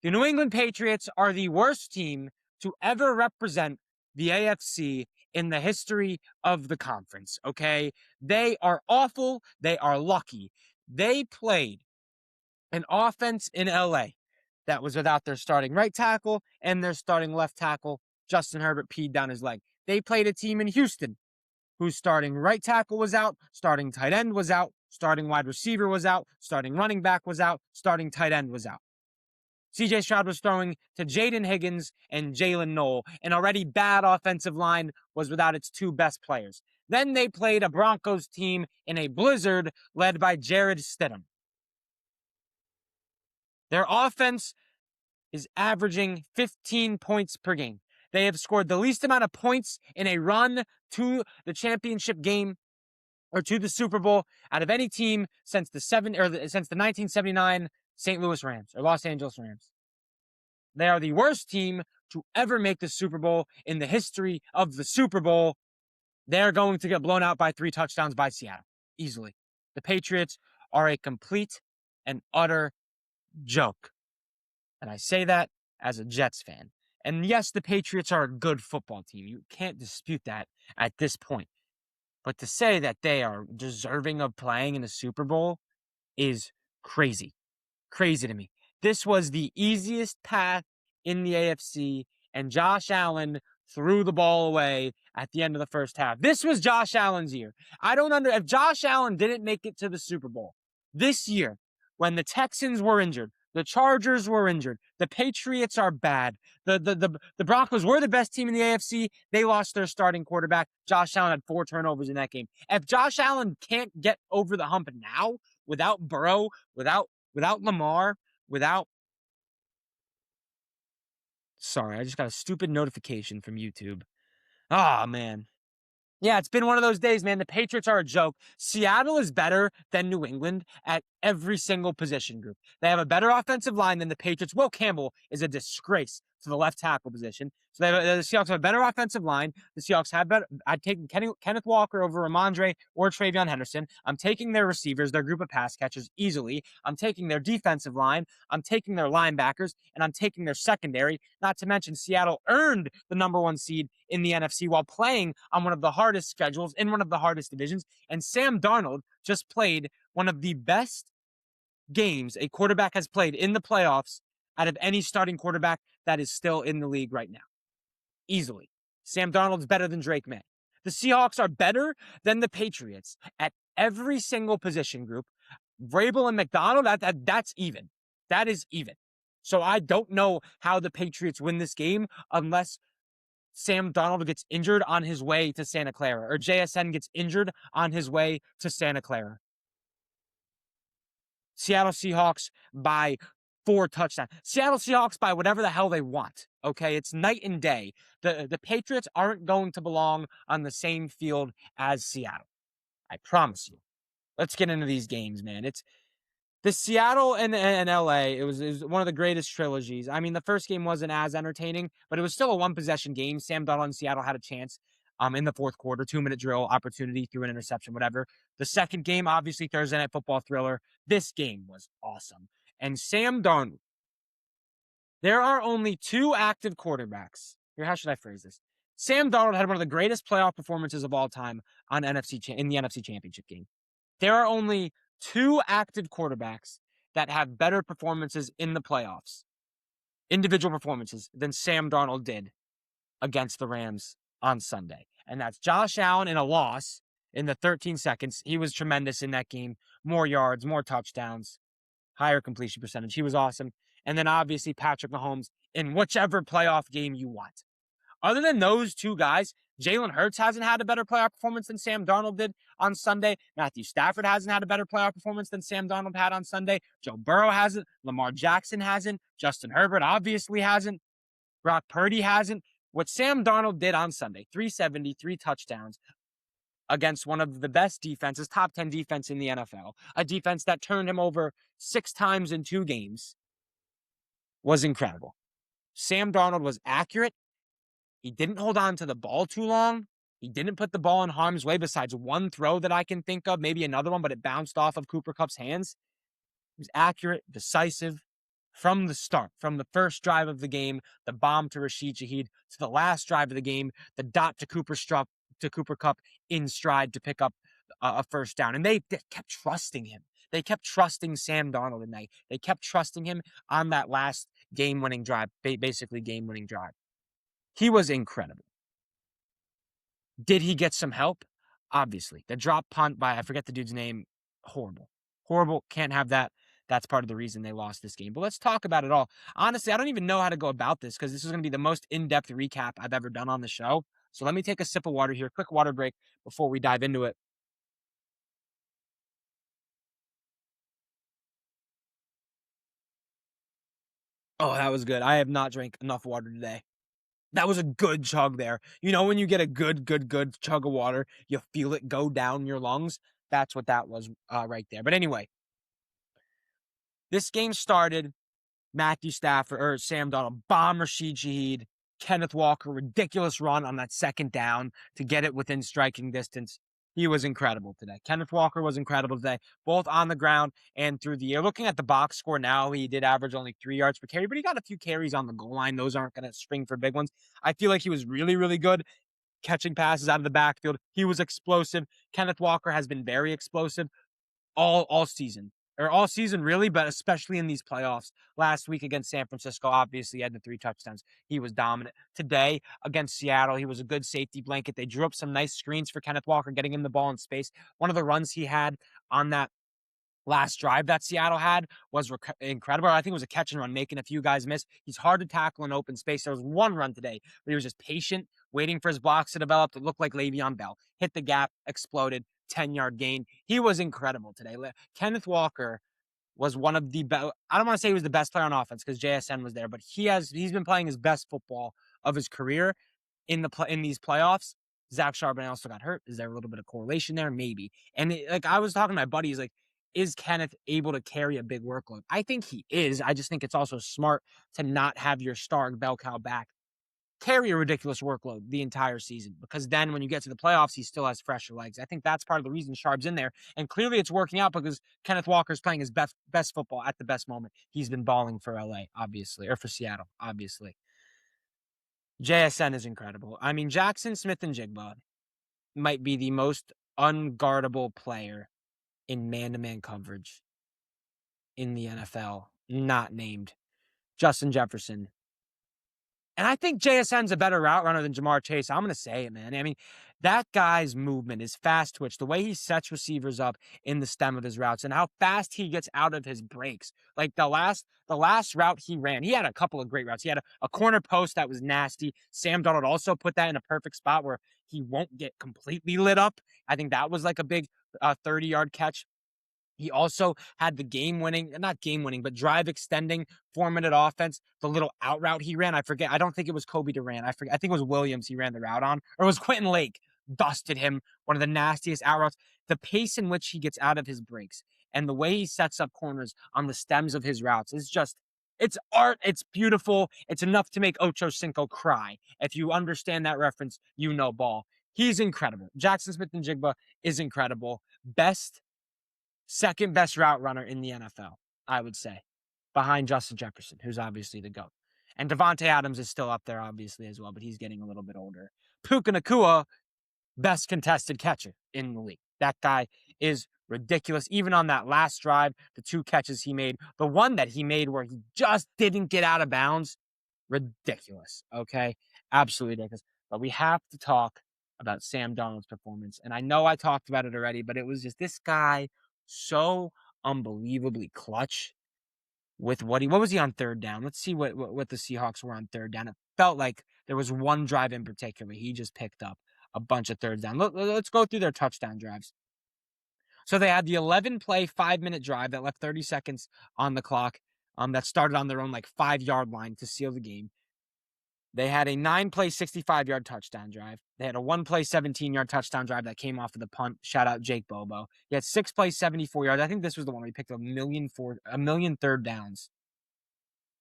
The New England Patriots are the worst team to ever represent the AFC in the history of the conference, okay? They are awful. They are lucky. They played an offense in LA that was without their starting right tackle and their starting left tackle. Justin Herbert peed down his leg. They played a team in Houston whose starting right tackle was out, starting tight end was out, starting wide receiver was out, starting running back was out, starting tight end was out. CJ Stroud was throwing to Jaden Higgins and Jalen Noel. An already bad offensive line was without its two best players. Then they played a Broncos team in a blizzard led by Jared Stidham. Their offense is averaging 15 points per game. They have scored the least amount of points in a run to the championship game or to the Super Bowl out of any team since the 1979 St. Louis Rams or Los Angeles Rams. They are the worst team to ever make the Super Bowl in the history of the Super Bowl. They're going to get blown out by 3 touchdowns by Seattle easily. The Patriots are a complete and utter joke. And I say that as a Jets fan. And yes, the Patriots are a good football team. You can't dispute that at this point. But to say that they are deserving of playing in the Super Bowl is crazy. Crazy to me. This was the easiest path in the AFC, and Josh Allen threw the ball away at the end of the first half. This was Josh Allen's year. If Josh Allen didn't make it to the Super Bowl this year, when the Texans were injured, the Chargers were injured, the Patriots are bad, the Broncos were the best team in the AFC, they lost their starting quarterback. Josh Allen had 4 turnovers in that game. If Josh Allen can't get over the hump now, without Burrow, without Lamar, Sorry, I just got a stupid notification from YouTube. Ah, man. Yeah, it's been one of those days, man. The Patriots are a joke. Seattle is better than New England at every single position group. They have a better offensive line than the Patriots. Will Campbell is a disgrace to the left tackle position. So the Seahawks have a better offensive line. The Seahawks have better. I'd take Kenneth Walker over Ramondre or Travion Henderson. I'm taking their receivers, their group of pass catchers easily. I'm taking their defensive line. I'm taking their linebackers, and I'm taking their secondary. Not to mention, Seattle earned the #1 seed in the NFC while playing on one of the hardest schedules in one of the hardest divisions. And Sam Darnold just played one of the best games a quarterback has played in the playoffs out of any starting quarterback that is still in the league right now. Easily. Sam Darnold's better than Drake May. The Seahawks are better than the Patriots at every single position group. Vrabel and McDonald, that's even. That is even. So I don't know how the Patriots win this game unless Sam Darnold gets injured on his way to Santa Clara or JSN gets injured on his way to Santa Clara. Seattle Seahawks by 4 touchdowns. Seattle Seahawks by whatever the hell they want. Okay, it's night and day. The Patriots aren't going to belong on the same field as Seattle. I promise you. Let's get into these games, man. It's the Seattle and LA. It was one of the greatest trilogies. I mean, the first game wasn't as entertaining, but it was still a 1-possession game. Sam Darnold and Seattle had a chance in the fourth quarter, 2-minute drill opportunity through an interception, whatever. The second game, obviously Thursday Night Football thriller. This game was awesome. And Sam Darnold, there are only 2 active quarterbacks. Here, how should I phrase this? Sam Darnold had one of the greatest playoff performances of all time on in the NFC Championship game. There are only 2 active quarterbacks that have better performances in the playoffs, individual performances, than Sam Darnold did against the Rams on Sunday. And that's Josh Allen in a loss in the 13 seconds. He was tremendous in that game. More yards, more touchdowns, higher completion percentage. He was awesome. And then obviously Patrick Mahomes in whichever playoff game you want. Other than those 2 guys, Jalen Hurts hasn't had a better playoff performance than Sam Darnold did on Sunday. Matthew Stafford hasn't had a better playoff performance than Sam Darnold had on Sunday. Joe Burrow hasn't. Lamar Jackson hasn't. Justin Herbert obviously hasn't. Brock Purdy hasn't. What Sam Darnold did on Sunday, 370, 3 touchdowns against one of the best defenses, top 10 defense in the NFL, a defense that turned him over 6 times in 2 games, was incredible. Sam Darnold was accurate. He didn't hold on to the ball too long. He didn't put the ball in harm's way besides one throw that I can think of, maybe another one, but it bounced off of Cooper Kupp's hands. He was accurate, decisive, from the start, from the first drive of the game, the bomb to Rashid Shaheed, to the last drive of the game, the dot to Cooper Cup in stride to pick up a first down. And they kept trusting him. They kept trusting Sam Darnold tonight. They kept trusting him on that last game-winning drive, basically game-winning drive. He was incredible. Did he get some help? Obviously. The drop punt by, I forget the dude's name, horrible. Horrible. Can't have that. That's part of the reason they lost this game. But let's talk about it all. Honestly, I don't even know how to go about this because this is going to be the most in-depth recap I've ever done on the show. So let me take a sip of water here. Quick water break before we dive into it. Oh, that was good. I have not drank enough water today. That was a good chug there. You know, when you get a good chug of water, you feel it go down your lungs. That's what that was right there. But anyway, this game started. Matthew Stafford or Sam Darnold bomb Rashid Shaheed, Kenneth Walker, ridiculous run on that second down to get it within striking distance. He was incredible today. Kenneth Walker was incredible today, both on the ground and through the air. Looking at the box score now, he did average only 3 yards per carry, but he got a few carries on the goal line. Those aren't going to spring for big ones. I feel like he was really, really good catching passes out of the backfield. He was explosive. Kenneth Walker has been very explosive all season. Or all season, really, but especially in these playoffs. Last week against San Francisco, obviously, he had the 3 touchdowns. He was dominant. Today, against Seattle, he was a good safety blanket. They drew up some nice screens for Kenneth Walker, getting him the ball in space. One of the runs he had on that last drive that Seattle had was incredible. I think it was a catch and run, making a few guys miss. He's hard to tackle in open space. There was one run today where he was just patient, waiting for his blocks to develop. It looked like Le'Veon Bell. Hit the gap, exploded, 10-yard gain. He was incredible today. Kenneth Walker was one of the best. I don't want to say he was the best player on offense because JSN was there, but he's been playing his best football of his career in these playoffs. Zach Charbonnet also got hurt. Is there a little bit of correlation there? Maybe. And like I was talking to my buddies, like, is Kenneth able to carry a big workload? I think he is. I just think it's also smart to not have your star bell cow back carry a ridiculous workload the entire season, because then when you get to the playoffs, he still has fresher legs. I think that's part of the reason Sharp's in there. And clearly it's working out because Kenneth Walker's playing his best football at the best moment. He's been balling for LA, obviously, or for Seattle, obviously. JSN is incredible. I mean, Jackson Smith-Njigba might be the most unguardable player in man-to-man coverage in the NFL, not named Justin Jefferson. And I think JSN's a better route runner than Jamar Chase. I'm going to say it, man. I mean, that guy's movement is fast twitch, the way he sets receivers up in the stem of his routes and how fast he gets out of his breaks. Like the last route he ran, he had a couple of great routes. He had a corner post that was nasty. Sam Darnold also put that in a perfect spot where he won't get completely lit up. I think that was like a big 30-yard catch. He also had the not game winning, but drive extending 4-minute offense. The little out route he ran, I forget. I don't think it was Kobe Durant. I forget. I think it was Williams he ran the route on, or it was Quentin Lake. Dusted him. One of the nastiest out routes. The pace in which he gets out of his breaks and the way he sets up corners on the stems of his routes is just, it's art. It's beautiful. It's enough to make Ocho Cinco cry. If you understand that reference, you know ball. He's incredible. Jackson Smith-Njigba is incredible. Second best route runner in the NFL, I would say, behind Justin Jefferson, who's obviously the GOAT. And Devontae Adams is still up there, obviously, as well, but he's getting a little bit older. Puka Nacua, best contested catcher in the league. That guy is ridiculous. Even on that last drive, the 2 catches he made, the one that he made where he just didn't get out of bounds, ridiculous, okay? Absolutely ridiculous. But we have to talk about Sam Darnold's performance. And I know I talked about it already, but it was just this guy so unbelievably clutch with what was he on third down? Let's see what the Seahawks were on third down. It felt like there was one drive in particular. He just picked up a bunch of thirds down. Let's go through their touchdown drives. So they had the 11-play, 5-minute drive that left 30 seconds on the clock that started on their own 5-yard line to seal the game. They had a 9-play, 65-yard touchdown drive. They had a 1-play, 17-yard touchdown drive that came off of the punt. Shout out Jake Bobo. He had 6 plays, 74 yards. I think this was the one where he picked up a million third downs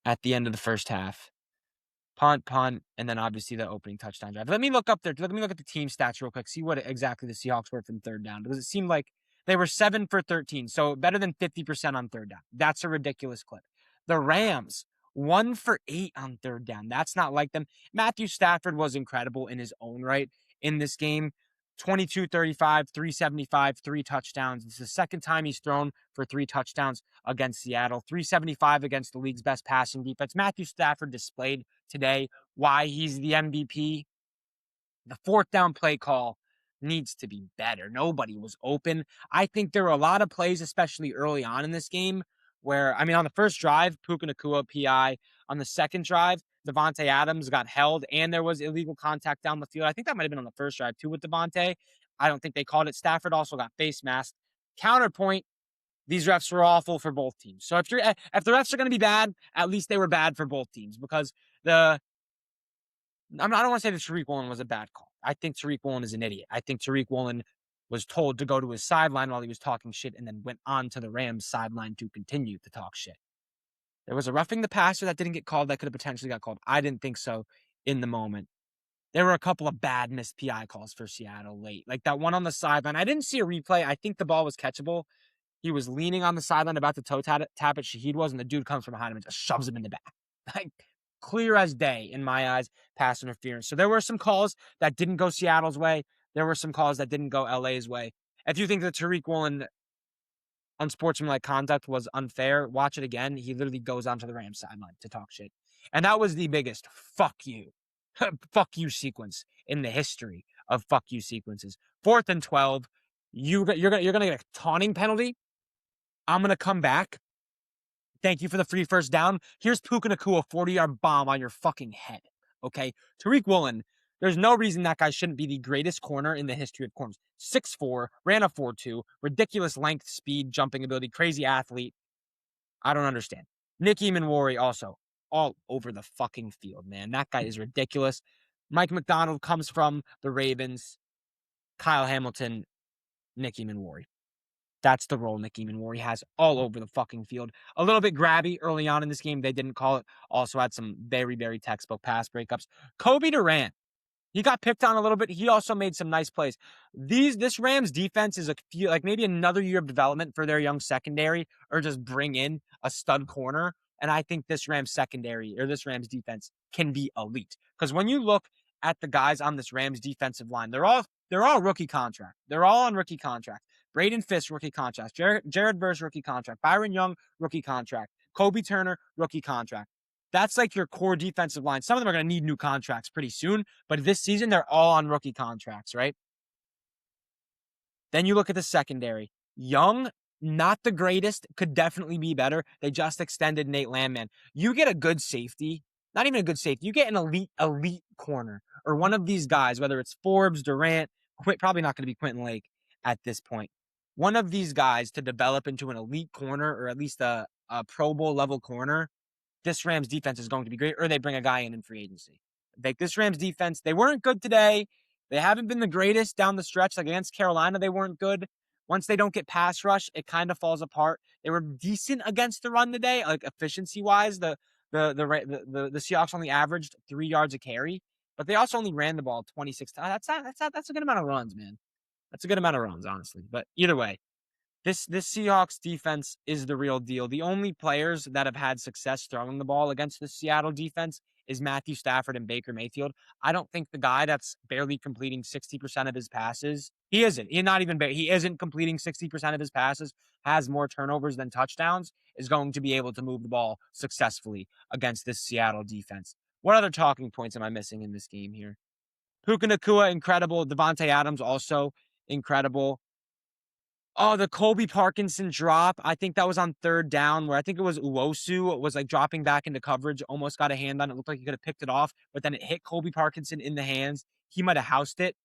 at the end of the first half. Punt, and then obviously the opening touchdown drive. Let me look at the team stats real quick, see what exactly the Seahawks were from third down, because it seemed like they were 7 for 13, so better than 50% on third down. That's a ridiculous clip. The Rams, 1 for 8 on third down. That's not like them. Matthew Stafford was incredible in his own right in this game. 22-35, 375, 3 touchdowns. It's the second time he's thrown for 3 touchdowns against Seattle. 375 against the league's best passing defense. Matthew Stafford displayed today why he's the MVP. The fourth down play call needs to be better. Nobody was open. I think there were a lot of plays, especially early on in this game, where, I mean, on the first drive, Puka Nacua PI. On the second drive, Devontae Adams got held, and there was illegal contact down the field. I think that might have been on the first drive, too, with Devontae. I don't think they called it. Stafford also got face masked. Counterpoint, these refs were awful for both teams. So if the refs are going to be bad, at least they were bad for both teams, because I don't want to say that Tariq Woolen was a bad call. I think Tariq Woolen is an idiot. I think Tariq Woolen was told to go to his sideline while he was talking shit and then went on to the Rams sideline to continue to talk shit. There was a roughing the passer that didn't get called that could have potentially got called. I didn't think so in the moment. There were a couple of bad missed PI calls for Seattle late. Like that one on the sideline. I didn't see a replay. I think the ball was catchable. He was leaning on the sideline about to toe tap it. Shaheed was, and the dude comes from behind him and just shoves him in the back. Like, clear as day in my eyes, pass interference. So there were some calls that didn't go Seattle's way. There were some calls that didn't go LA's way. If you think that Tariq Woolen unsportsmanlike conduct was unfair, watch it again. He literally goes onto the Rams sideline to talk shit. And that was the biggest fuck you, fuck you sequence in the history of fuck you sequences. 4th and 12, you're gonna get a taunting penalty. I'm gonna come back. Thank you for the free first down. Here's Puka Nacua, 40-yard bomb on your fucking head. Okay? Tariq Woolen, there's no reason that guy shouldn't be the greatest corner in the history of corners. 6'4", ran a 4.2, ridiculous length, speed, jumping ability, crazy athlete. I don't understand. Nick Eamon-Warry also all over the fucking field, man. That guy is ridiculous. Mike McDonald comes from the Ravens. Kyle Hamilton, Nick Eamon-Warry. That's the role Nick Eamon-Warry has all over the fucking field. A little bit grabby early on in this game. They didn't call it. Also had some very, very textbook pass breakups. Kobe Durant, he got picked on a little bit. He also made some nice plays. This Rams defense is like maybe another year of development for their young secondary, or just bring in a stud corner. And I think this Rams secondary or this Rams defense can be elite. Because when you look at the guys on this Rams defensive line, they're all rookie contract. They're all on rookie contract. Braden Fisk, rookie contract. Jared Verse, rookie contract. Byron Young, rookie contract. Kobe Turner, rookie contract. That's like your core defensive line. Some of them are going to need new contracts pretty soon, but this season, they're all on rookie contracts, right? Then you look at the secondary. Young, not the greatest, could definitely be better. They just extended Nate Landman. You get a good safety, not even a good safety. You get an elite corner, or one of these guys, whether it's Forbes, Durant, probably not going to be Quentin Lake at this point. One of these guys to develop into an elite corner, or at least a Pro Bowl level corner. This Rams defense is going to be great, or they bring a guy in free agency. Like this Rams defense, they weren't good today. They haven't been the greatest down the stretch. Like against Carolina, they weren't good. Once they don't get pass rush, it kind of falls apart. They were decent against the run today, like efficiency wise. The Seahawks only averaged 3 yards a carry, but they also only ran the ball 26 times. That's a good amount of runs, man. That's a good amount of runs, honestly. But either way, this Seahawks defense is the real deal. The only players that have had success throwing the ball against the Seattle defense is Matthew Stafford and Baker Mayfield. I don't think the guy that's barely completing 60% of his passes, he isn't completing 60% of his passes, has more turnovers than touchdowns, is going to be able to move the ball successfully against this Seattle defense. What other talking points am I missing in this game here? Puka Nacua, incredible. Devontae Adams, also incredible. Oh, the Colby Parkinson drop. I think that was on third down, where I think it was Uwosu was like dropping back into coverage, almost got a hand on it. Looked like he could have picked it off, but then it hit Colby Parkinson in the hands. He might have housed it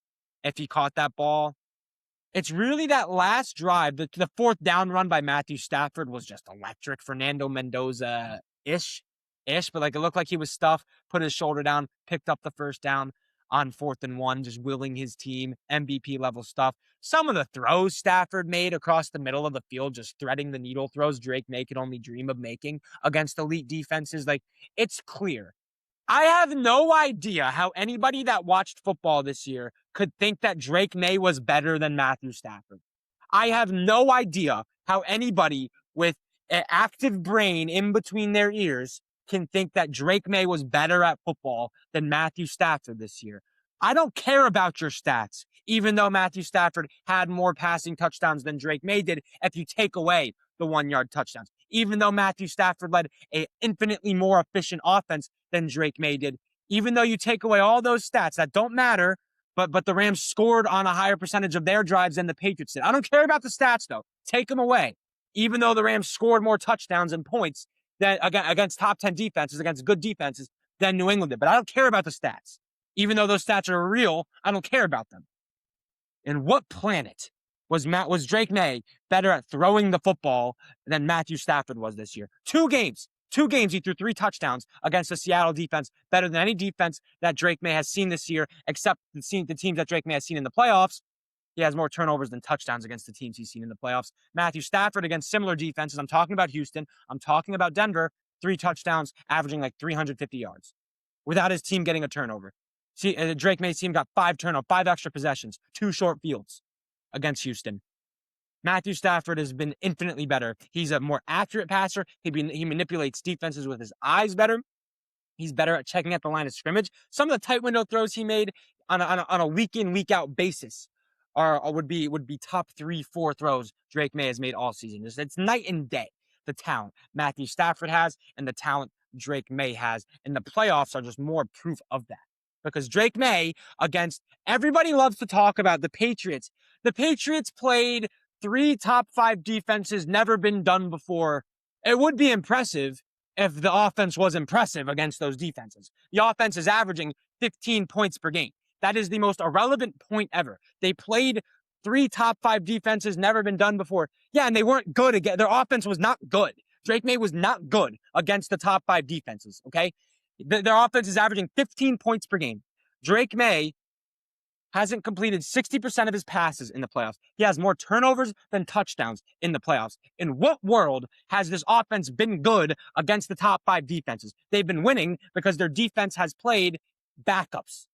if he caught that ball. It's really that last drive, the fourth down run by Matthew Stafford was just electric. Fernando Mendoza-ish, but like it looked like he was stuffed, put his shoulder down, picked up the first down on 4th and 1, just willing his team, MVP level stuff. Some of the throws Stafford made across the middle of the field, just threading the needle throws Drake May could only dream of making against elite defenses. Like, it's clear. I have no idea how anybody that watched football this year could think that Drake May was better than Matthew Stafford. I have no idea how anybody with an active brain in between their ears can think that Drake May was better at football than Matthew Stafford this year. I don't care about your stats, even though Matthew Stafford had more passing touchdowns than Drake May did if you take away the 1-yard touchdowns. Even though Matthew Stafford led an infinitely more efficient offense than Drake May did. Even though you take away all those stats that don't matter, but the Rams scored on a higher percentage of their drives than the Patriots did. I don't care about the stats, though. Take them away. Even though the Rams scored more touchdowns and points than against top 10 defenses, against good defenses than New England did. But I don't care about the stats. Even though those stats are real, I don't care about them. And what planet was Drake May better at throwing the football than Matthew Stafford was this year? Two games, he threw 3 touchdowns against the Seattle defense, better than any defense that Drake May has seen this year, except the teams that Drake May has seen in the playoffs. He has more turnovers than touchdowns against the teams he's seen in the playoffs. Matthew Stafford against similar defenses. I'm talking about Houston. I'm talking about Denver. 3 touchdowns, averaging like 350 yards without his team getting a turnover. See, Drake May's team got 5 extra possessions, 2 short fields against Houston. Matthew Stafford has been infinitely better. He's a more accurate passer. He manipulates defenses with his eyes better. He's better at checking at the line of scrimmage. Some of the tight window throws he made on a week in, week out basis would be top 3, 4 throws Drake May has made all season. It's night and day, the talent Matthew Stafford has and the talent Drake May has. And the playoffs are just more proof of that. Because Drake May against everybody loves to talk about the Patriots. The Patriots played 3 top 5 defenses, never been done before. It would be impressive if the offense was impressive against those defenses. The offense is averaging 15 points per game. That is the most irrelevant point ever. They played 3 top 5 defenses, never been done before. Yeah, and they weren't good again. Their offense was not good. Drake May was not good against the top 5 defenses, okay? Their offense is averaging 15 points per game. Drake May hasn't completed 60% of his passes in the playoffs. He has more turnovers than touchdowns in the playoffs. In what world has this offense been good against the top 5 defenses? They've been winning because their defense has played backups.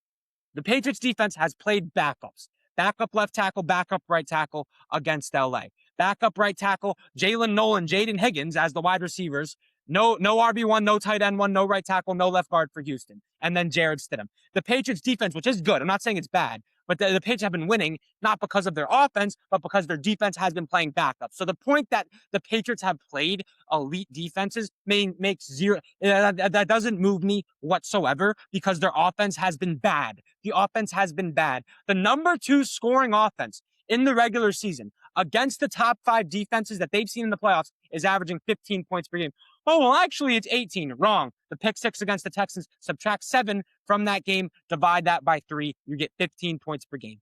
The Patriots defense has played backups. Backup left tackle, backup right tackle against LA. Backup right tackle, Jalen Nolan, Jaden Higgins as the wide receivers. No RB1, no tight end 1, no right tackle, no left guard for Houston. And then Jared Stidham. The Patriots defense, which is good. I'm not saying it's bad. But the Patriots have been winning, not because of their offense, but because their defense has been playing backup. So the point that the Patriots have played elite defenses makes zero. That doesn't move me whatsoever because their offense has been bad. The offense has been bad. The number 2 scoring offense in the regular season against the top 5 defenses that they've seen in the playoffs is averaging 15 points per game. Oh, well, actually, it's 18. Wrong. The pick 6 against the Texans, subtract 7 from that game, divide that by 3, you get 15 points per game.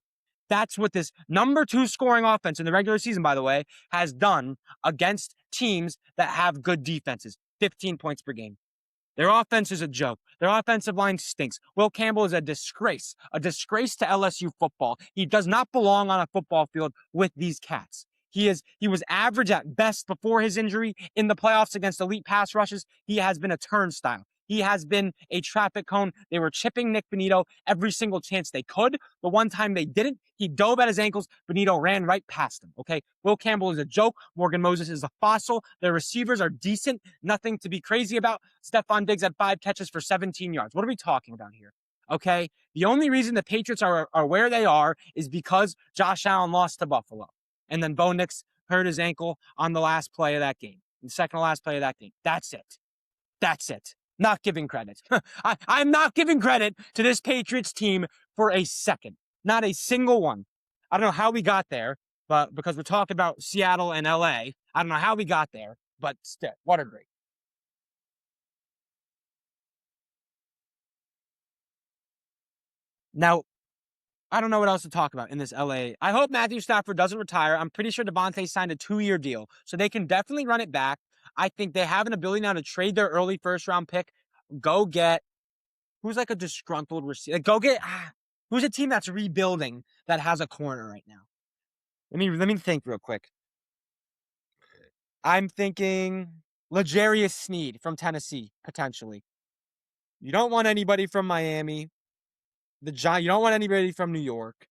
That's what this number 2 scoring offense in the regular season, by the way, has done against teams that have good defenses. 15 points per game. Their offense is a joke. Their offensive line stinks. Will Campbell is a disgrace to LSU football. He does not belong on a football field with these cats. He was average at best before his injury in the playoffs against elite pass rushes. He has been a turnstile. He has been a traffic cone. They were chipping Nick Bonito every single chance they could. The one time they didn't, he dove at his ankles. Bonito ran right past him, okay? Will Campbell is a joke. Morgan Moses is a fossil. Their receivers are decent. Nothing to be crazy about. Stephon Diggs had 5 catches for 17 yards. What are we talking about here? Okay? The only reason the Patriots are where they are is because Josh Allen lost to Buffalo. And then Bo Nix hurt his ankle on the last play of that game. The second to last play of that game. That's it. Not giving credit. I'm not giving credit to this Patriots team for a second. Not a single one. I don't know how we got there, but because we're talking about Seattle and LA, I don't know how we got there, but still, what a great. Now, I don't know what else to talk about in this LA. I hope Matthew Stafford doesn't retire. I'm pretty sure Devontae signed a 2-year deal, so they can definitely run it back. I think they have an ability now to trade their early first-round pick. Go get who's like a disgruntled receiver. Go get who's a team that's rebuilding that has a corner right now. Let me think real quick. I'm thinking L'Jarius Sneed from Tennessee potentially. You don't want anybody from Miami. You don't want anybody from New York.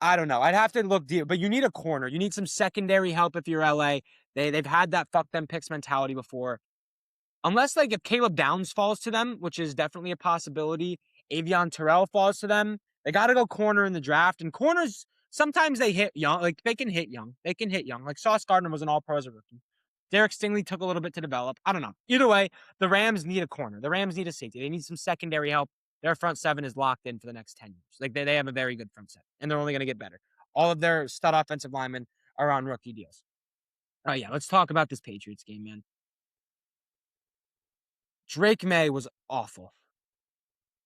I don't know. I'd have to look deep, but you need a corner. You need some secondary help if you're LA. They've had that fuck them picks mentality before. Unless, like, if Caleb Downs falls to them, which is definitely a possibility, Avion Terrell falls to them, they got to go corner in the draft. And corners, sometimes they hit young. Like, they can hit young. They can hit young. Like, Sauce Gardner was an all-pro as a rookie. Derek Stingley took a little bit to develop. I don't know. Either way, the Rams need a corner. The Rams need a safety. They need some secondary help. Their front seven is locked in for the next 10 years. Like, they have a very good front seven, and they're only going to get better. All of their stud offensive linemen are on rookie deals. Oh, yeah, let's talk about this Patriots game, man. Drake May was awful.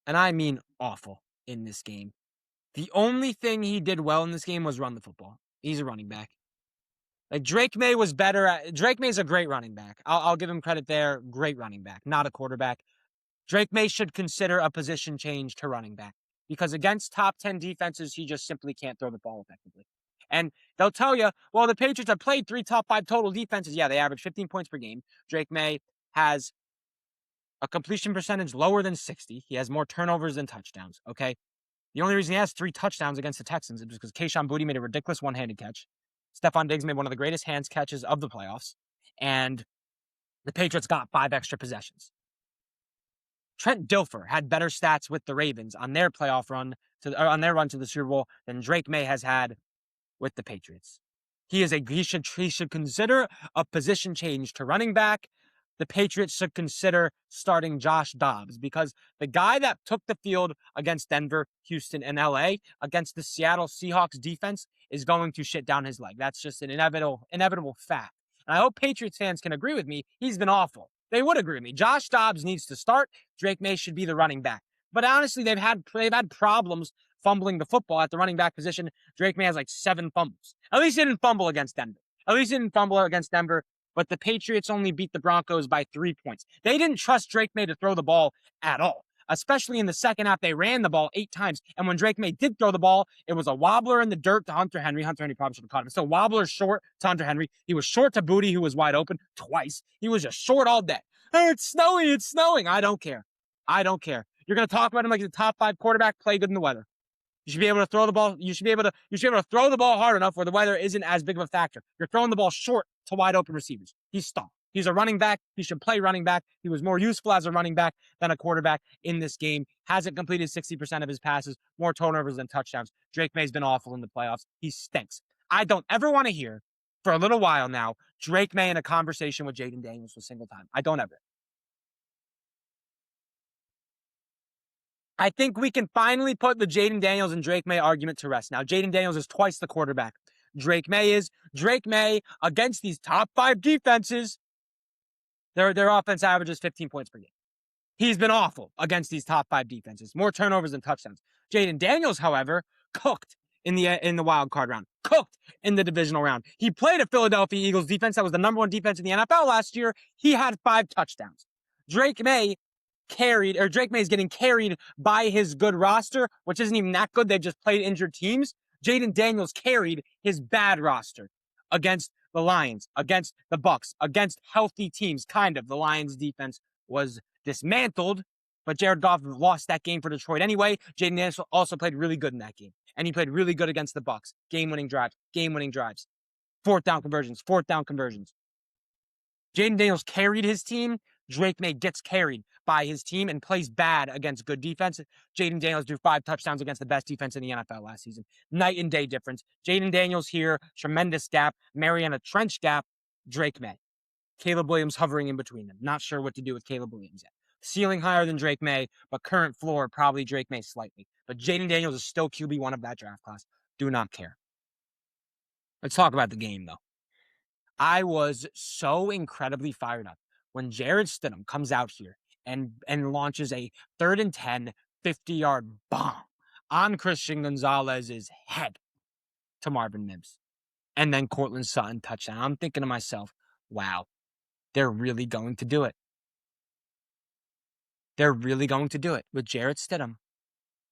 And I mean awful in this game. The only thing he did well in this game was run the football. He's a running back. Like, Drake May was better at. Drake May's a great running back. I'll give him credit there. Great running back, not a quarterback. Drake May should consider a position change to running back because against top 10 defenses, he just simply can't throw the ball effectively. And they'll tell you, well, the Patriots have played 3 top 5 total defenses. Yeah, they average 15 points per game. Drake May has a completion percentage lower than 60. He has more turnovers than touchdowns, okay? The only reason he has 3 touchdowns against the Texans is because Kayshon Boutte made a ridiculous one-handed catch. Stephon Diggs made one of the greatest hands catches of the playoffs. And the Patriots got 5 extra possessions. Trent Dilfer had better stats with the Ravens on their playoff run, on their run to the Super Bowl than Drake May has had with the Patriots. He should consider a position change to running back. The Patriots should consider starting Josh Dobbs because the guy that took the field against Denver, Houston, and LA against the Seattle Seahawks defense is going to shit down his leg. That's just an inevitable fact. And I hope Patriots fans can agree with me. He's been awful. They would agree with me. Josh Dobbs needs to start. Drake May should be the running back. But honestly, they've had problems fumbling the football at the running back position. Drake May has like 7 fumbles. At least he didn't fumble against Denver. But the Patriots only beat the Broncos by 3 points. They didn't trust Drake May to throw the ball at all. Especially in the second half, they ran the ball 8 times. And when Drake May did throw the ball, it was a wobbler in the dirt to Hunter Henry. Hunter Henry probably should have caught him. So wobbler short to Hunter Henry. He was short to Boutte, who was wide open twice. He was just short all day. Hey, it's snowing. I don't care. You're going to talk about him like he's a top 5 quarterback, play good in the weather. You should be able to throw the ball. You should be able to throw the ball hard enough where the weather isn't as big of a factor. You're throwing the ball short to wide open receivers. He's stalled. He's a running back. He should play running back. He was more useful as a running back than a quarterback in this game. Hasn't completed 60% of his passes, more turnovers than touchdowns. Drake May's been awful in the playoffs. He stinks. I don't ever want to hear, for a little while now, Drake May in a conversation with Jaden Daniels for a single time. I don't ever. I think we can finally put the Jaden Daniels and Drake May argument to rest. Now, Jaden Daniels is twice the quarterback. Drake May against these top 5 defenses, their offense averages 15 points per game. He's been awful against these top 5 defenses. More turnovers than touchdowns. Jaden Daniels, however, cooked in the wild card round. Cooked in the divisional round. He played a Philadelphia Eagles defense that was the number 1 defense in the NFL last year. He had 5 touchdowns. Drake May is getting carried by his good roster, which isn't even that good. They've just played injured teams. Jaden Daniels carried his bad roster against the Lions, against the Bucks, against healthy teams. Kind of. The Lions defense was dismantled, but Jared Goff lost that game for Detroit anyway. Jaden Daniels also played really good in that game, and he played really good against the Bucks. Game-winning drives. 4th down conversions. Jaden Daniels carried his team. Drake May gets carried by his team and plays bad against good defense. Jaden Daniels threw 5 touchdowns against the best defense in the NFL last season. Night and day difference. Jaden Daniels here, tremendous gap. Mariana Trench gap. Drake May. Caleb Williams hovering in between them. Not sure what to do with Caleb Williams yet. Ceiling higher than Drake May, but current floor probably Drake May slightly. But Jaden Daniels is still QB1 of that draft class. Do not care. Let's talk about the game, though. I was so incredibly fired up when Jarrett Stidham comes out here and launches a 3rd and 10, 50-yard bomb on Christian Gonzalez's head to Marvin Mims. And then Cortland Sutton touchdown. I'm thinking to myself, wow, they're really going to do it. They're really going to do it with Jarrett Stidham.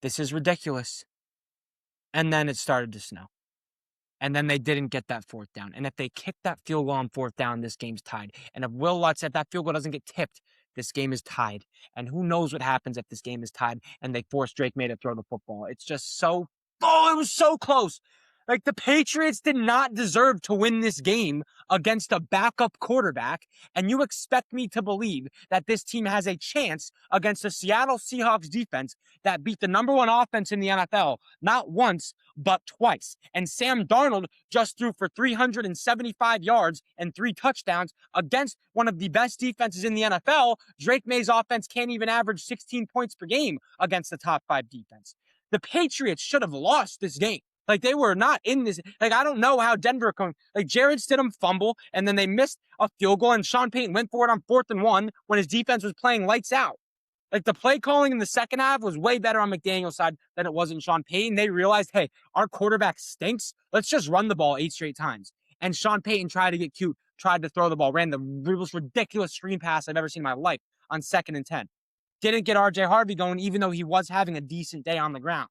This is ridiculous. And then it started to snow. And then they didn't get that 4th down. And if they kick that field goal on 4th down, this game's tied. And if Will Lutz, if that field goal doesn't get tipped, this game is tied. And who knows what happens if this game is tied and they force Drake May to throw the football. It's just it was so close. Like, the Patriots did not deserve to win this game against a backup quarterback, and you expect me to believe that this team has a chance against the Seattle Seahawks defense that beat the number one offense in the NFL not once, but twice. And Sam Darnold just threw for 375 yards and 3 touchdowns against one of the best defenses in the NFL. Drake May's offense can't even average 16 points per game against the top 5 defense. The Patriots should have lost this game. Like, they were not in this. Like, I don't know how Denver Jared Stidham fumble, and then they missed a field goal, and Sean Payton went for it on 4th and 1 when his defense was playing lights out. Like, the play calling in the second half was way better on McDaniel's side than it was in Sean Payton. They realized, hey, our quarterback stinks. Let's just run the ball 8 straight times. And Sean Payton tried to get cute, tried to throw the ball, ran the most ridiculous screen pass I've ever seen in my life on 2nd and 10. Didn't get RJ Harvey going, even though he was having a decent day on the ground.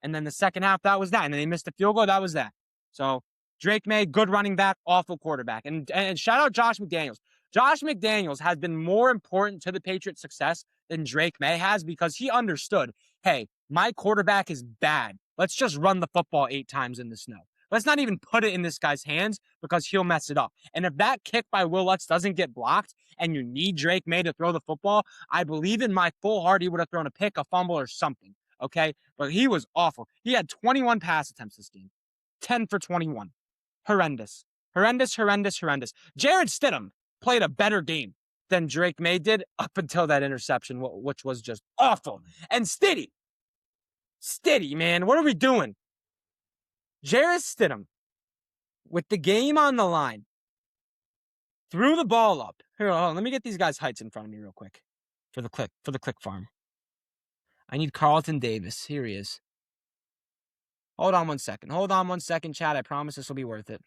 And then the second half, that was that. And then they missed the field goal. That was that. So Drake May, good running back, awful quarterback. And shout out Josh McDaniels. Josh McDaniels has been more important to the Patriots' success than Drake May has, because he understood, hey, my quarterback is bad. Let's just run the football 8 times in the snow. Let's not even put it in this guy's hands, because he'll mess it up. And if that kick by Will Lutz doesn't get blocked and you need Drake May to throw the football, I believe in my full heart he would have thrown a pick, a fumble, or something. Okay, but he was awful. He had 21 pass attempts this game, 10 for 21. Horrendous. Jared Stidham played a better game than Drake May did up until that interception, which was just awful. And Stiddy, man, what are we doing? Jared Stidham, with the game on the line, threw the ball up. Here, hold on, let me get these guys' heights in front of me real quick for the click farm. I need Carlton Davis. Here he is. Hold on one second, chat. I promise this will be worth it.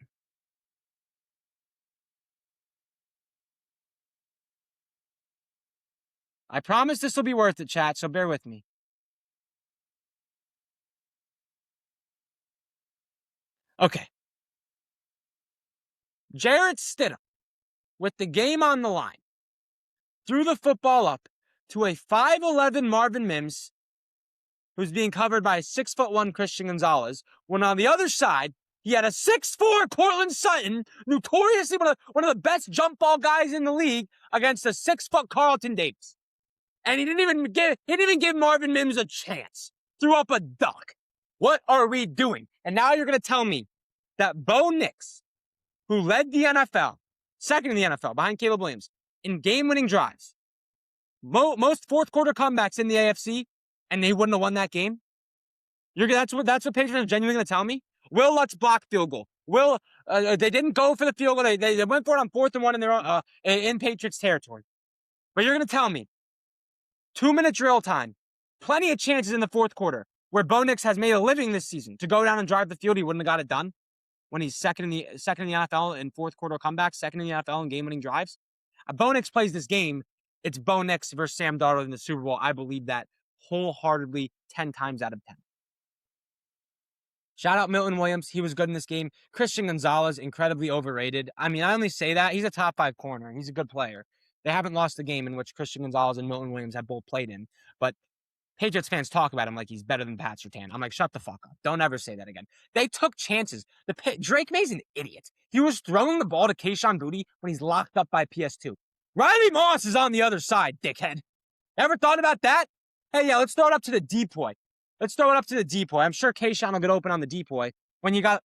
I promise this will be worth it, chat, so bear with me. Okay. Jared Stidham, with the game on the line, threw the football up to a 5'11" Marvin Mims, who's being covered by a 6'1" Christian Gonzalez, when on the other side, he had a 6'4" Cortland Sutton, notoriously one of the best jump ball guys in the league, against a 6' Carlton Davis. And he didn't even give Marvin Mims a chance. Threw up a duck. What are we doing? And now you're going to tell me that Bo Nix, who led the NFL, second in the NFL, behind Caleb Williams, in game-winning drives, most fourth-quarter comebacks in the AFC, and they wouldn't have won that game? That's what Patriots are genuinely going to tell me? Will Lutz block field goal. They didn't go for the field goal. They went for it on 4th and 1 in their in Patriots territory. But you're going to tell me 2-minute drill time, plenty of chances in the 4th quarter, where Bo Nix has made a living this season to go down and drive the field. He wouldn't have got it done when he's second in the NFL in 4th quarter comebacks, second in the NFL in game-winning drives. Bo Nix plays this game. It's Bo Nix versus Sam Darnold in the Super Bowl. I believe that wholeheartedly 10 times out of 10. Shout out Milton Williams. He was good in this game. Christian Gonzalez, incredibly overrated. I mean, I only say that. He's a top 5 corner. He's a good player. They haven't lost a game in which Christian Gonzalez and Milton Williams have both played in. But Patriots fans talk about him like he's better than Pat Surtain. I'm like, shut the fuck up. Don't ever say that again. They took chances. Drake May's an idiot. He was throwing the ball to Kayshon Boutte when he's locked up by PS2. Riley Moss is on the other side, dickhead. Ever thought about that? Hey, yeah, let's throw it up to the depoy. I'm sure Kayshon will get open on the depoy when you got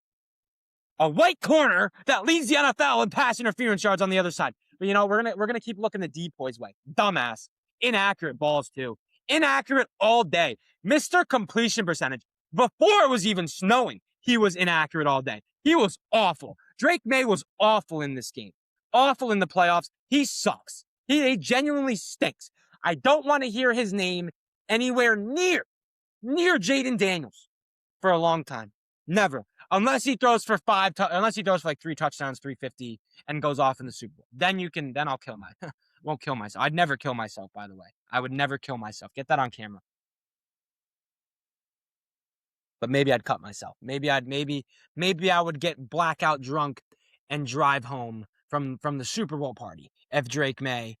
a white corner that leads the NFL in pass interference yards on the other side. But you know, we're gonna keep looking the depoy's way. Dumbass. Inaccurate balls too. Inaccurate all day. Mr. Completion percentage. Before it was even snowing, he was inaccurate all day. He was awful. Drake May was awful in this game. Awful in the playoffs. He sucks. He genuinely stinks. I don't want to hear his name anywhere near Jaden Daniels for a long time. Never. Unless he throws for like 3 touchdowns, 350, and goes off in the Super Bowl. Then I'll kill won't kill myself. I'd never kill myself, by the way. I would never kill myself. Get that on camera. But maybe I'd cut myself. Maybe I would get blackout drunk and drive home from the Super Bowl party if Drake May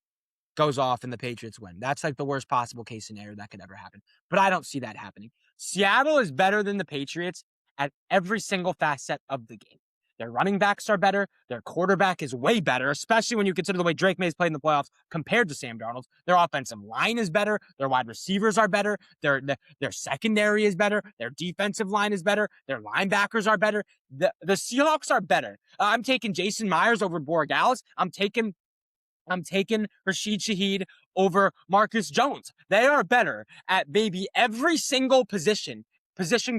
goes off and the Patriots win. That's like the worst possible case scenario that could ever happen. But I don't see that happening. Seattle is better than the Patriots at every single facet of the game. Their running backs are better. Their quarterback is way better, especially when you consider the way Drake May's played in the playoffs compared to Sam Darnold. Their offensive line is better. Their wide receivers are better. Their secondary is better. Their defensive line is better. Their linebackers are better. The Seahawks are better. I'm taking Jason Myers over Borregales. I'm taking Rashid Shaheed over Marcus Jones. They are better at maybe every single position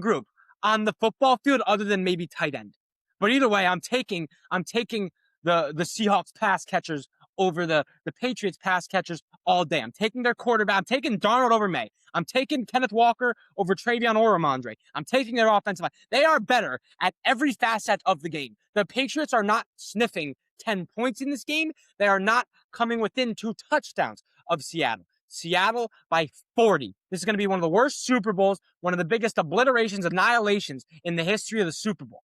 group on the football field other than maybe tight end. But either way, I'm taking the Seahawks pass catchers over the Patriots pass catchers all day. I'm taking their quarterback. I'm taking Darnold over May. I'm taking Kenneth Walker over Travion or Ramondre. I'm taking their offensive line. They are better at every facet of the game. The Patriots are not sniffing 10 points in this game. They are not coming within 2 touchdowns of Seattle. Seattle by 40. This is going to be one of the worst Super Bowls, one of the biggest obliterations, annihilations in the history of the Super Bowl.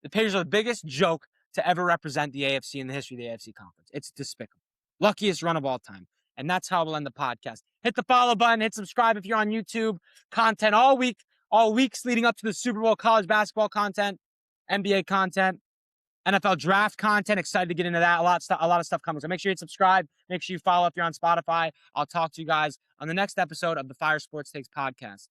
The Patriots are the biggest joke to ever represent the AFC in the history of the AFC conference. It's despicable. Luckiest run of all time. And that's how we'll end the podcast. Hit the follow button, hit subscribe if you're on YouTube. Content all weeks leading up to the Super Bowl, college basketball content, NBA content, NFL draft content. Excited to get into that. A lot of stuff coming. So make sure you subscribe. Make sure you follow if you're on Spotify. I'll talk to you guys on the next episode of the Fire Sports Takes podcast.